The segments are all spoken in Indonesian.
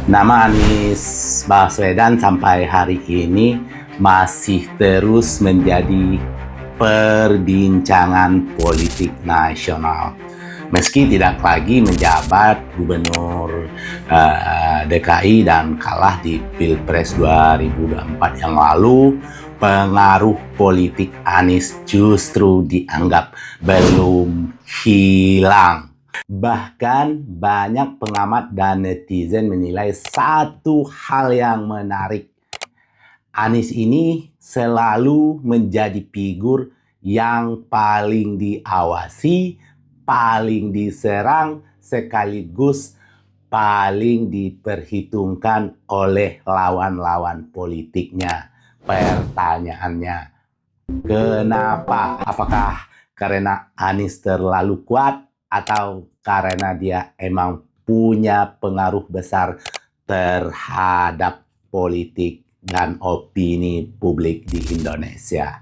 Nama Anies Baswedan sampai hari ini masih terus menjadi perbincangan politik nasional. Meski tidak lagi menjabat gubernur DKI dan kalah di Pilpres 2024 yang lalu, pengaruh politik Anies justru dianggap belum hilang. Bahkan banyak pengamat dan netizen menilai satu hal yang menarik. Anies ini selalu menjadi figur yang paling diawasi, paling diserang, sekaligus paling diperhitungkan oleh lawan-lawan politiknya. Pertanyaannya, kenapa? Apakah karena Anies terlalu kuat atau karena dia emang punya pengaruh besar terhadap politik dan opini publik di Indonesia?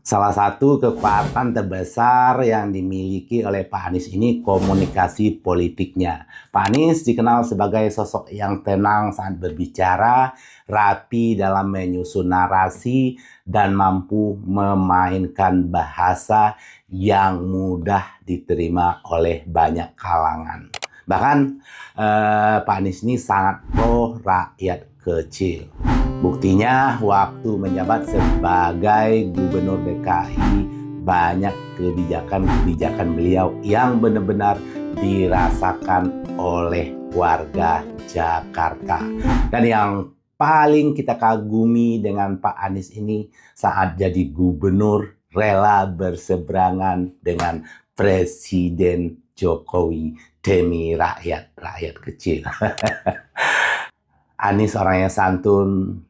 Salah satu kekuatan terbesar yang dimiliki oleh Pak Anies ini komunikasi politiknya. Pak Anies dikenal sebagai sosok yang tenang saat berbicara, rapi dalam menyusun narasi, dan mampu memainkan bahasa yang mudah diterima oleh banyak kalangan. Bahkan Pak Anies ini sangat pro rakyat kecil. Buktinya waktu menjabat sebagai gubernur DKI, banyak kebijakan-kebijakan beliau yang benar-benar dirasakan oleh warga Jakarta. Dan yang paling kita kagumi dengan Pak Anies ini, saat jadi gubernur rela berseberangan dengan Presiden Jokowi demi rakyat kecil. Anies orangnya santun,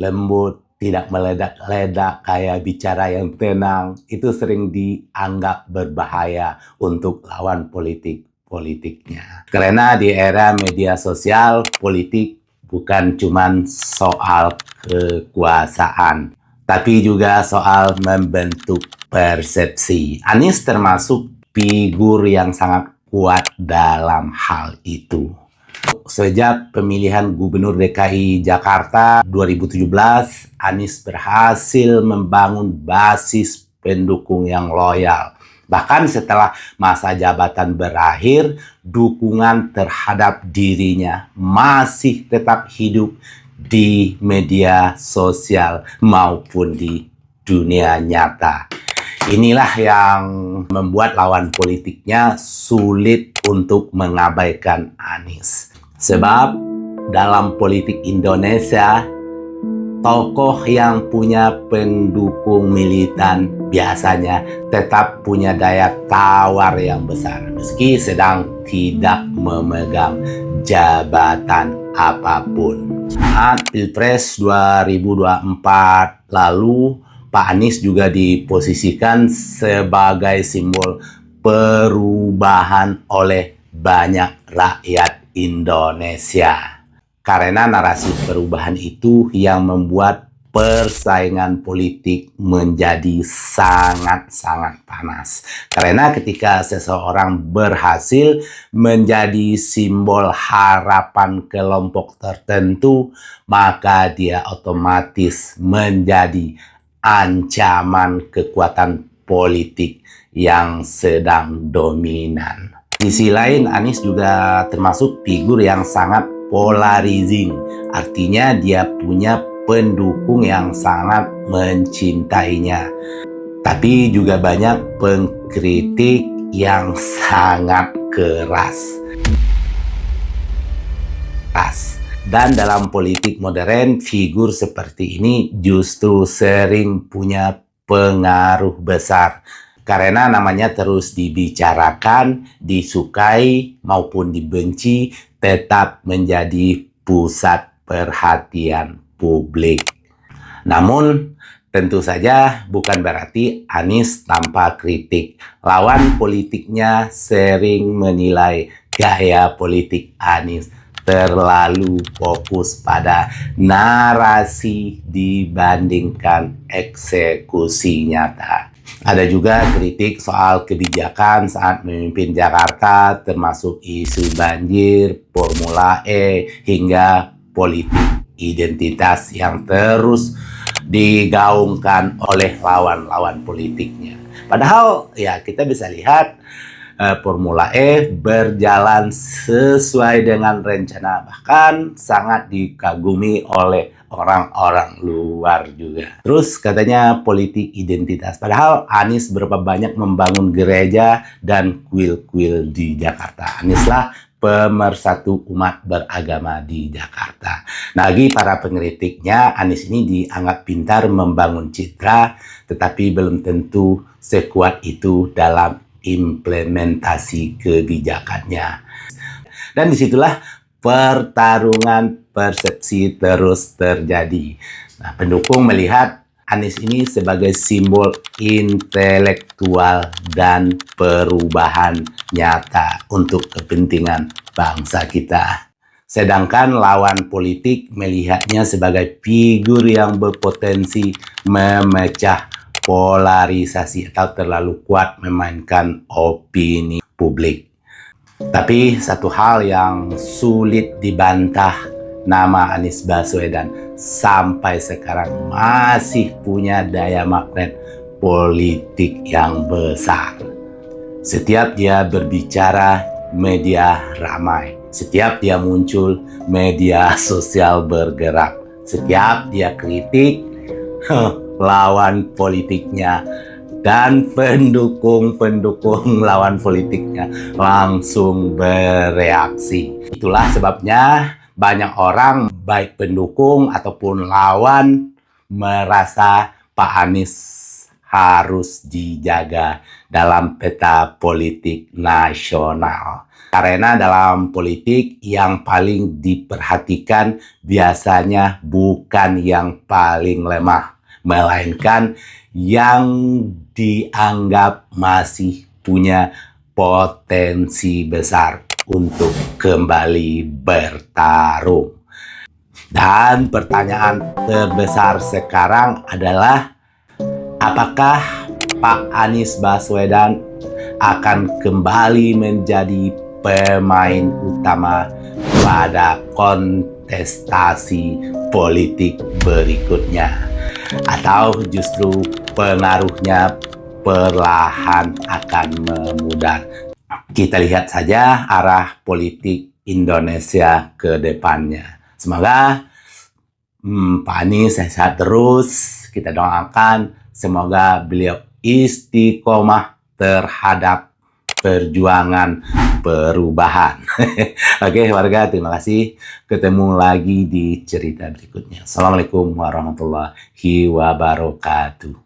lembut, tidak meledak-ledak, kayak bicara yang tenang. Itu sering dianggap berbahaya untuk lawan politiknya. Karena di era media sosial, politik bukan cuma soal kekuasaan, tapi juga soal membentuk persepsi. Anies termasuk figur yang sangat kuat dalam hal itu. Sejak pemilihan Gubernur DKI Jakarta 2017, Anies berhasil membangun basis pendukung yang loyal. Bahkan setelah masa jabatan berakhir, dukungan terhadap dirinya masih tetap hidup di media sosial maupun di dunia nyata. Inilah yang membuat lawan politiknya sulit untuk mengabaikan Anies. Sebab dalam politik Indonesia, tokoh yang punya pendukung militan biasanya tetap punya daya tawar yang besar, meski sedang tidak memegang jabatan apapun. Saat Pilpres 2024 lalu, Pak Anies juga diposisikan sebagai simbol perubahan oleh banyak rakyat Indonesia. Karena narasi perubahan itu yang membuat persaingan politik menjadi sangat-sangat panas. Karena ketika seseorang berhasil menjadi simbol harapan kelompok tertentu, maka dia otomatis menjadi ancaman kekuatan politik yang sedang dominan. Di sisi lain, Anies juga termasuk figur yang sangat polarizing. Artinya dia punya pendukung yang sangat mencintainya. Tapi juga banyak pengkritik yang sangat keras. Dan dalam politik modern, figur seperti ini justru sering punya pengaruh besar. Karena namanya terus dibicarakan, disukai maupun dibenci, tetap menjadi pusat perhatian publik. Namun, tentu saja bukan berarti Anies tanpa kritik. Lawan politiknya sering menilai gaya politik Anies terlalu fokus pada narasi dibandingkan eksekusi nyata. Ada juga kritik soal kebijakan saat memimpin Jakarta, termasuk isu banjir, Formula E, hingga politik identitas yang terus digaungkan oleh lawan-lawan politiknya. Padahal ya kita bisa lihat Formula E berjalan sesuai dengan rencana, bahkan sangat dikagumi oleh orang-orang luar juga. Terus katanya politik identitas, padahal Anies berapa banyak membangun gereja dan kuil-kuil di Jakarta. Anies lah pemersatu umat beragama di Jakarta. Nah, bagi para pengkritiknya, Anies ini dianggap pintar membangun citra, tetapi belum tentu sekuat itu dalam implementasi kebijakannya. Dan disitulah pertarungan persepsi terus terjadi. Nah, pendukung melihat Anies ini sebagai simbol intelektual dan perubahan nyata untuk kepentingan bangsa kita. Sedangkan lawan politik melihatnya sebagai figur yang berpotensi memecah polarisasi atau terlalu kuat memainkan opini publik. Tapi satu hal yang sulit dibantah, nama Anies Baswedan sampai sekarang masih punya daya magnet politik yang besar. Setiap dia berbicara, media ramai. Setiap dia muncul, media sosial bergerak. Setiap dia kritik, lawan politiknya dan pendukung lawan politiknya langsung bereaksi. Itulah sebabnya banyak orang, baik pendukung ataupun lawan, merasa Pak Anies harus dijaga dalam peta politik nasional. Karena dalam politik yang paling diperhatikan biasanya bukan yang paling lemah, melainkan yang dianggap masih punya potensi besar untuk kembali bertarung. Dan pertanyaan terbesar sekarang adalah, apakah Pak Anies Baswedan akan kembali menjadi pemain utama pada kontestasi politik berikutnya? Atau justru pengaruhnya perlahan akan memudar? Kita lihat saja arah politik Indonesia ke depannya. Semoga Pak Anies sehat terus. Kita doakan semoga beliau istiqomah terhadap perjuangan perubahan. Oke warga, terima kasih. Ketemu lagi di cerita berikutnya. Assalamualaikum warahmatullahi wabarakatuh.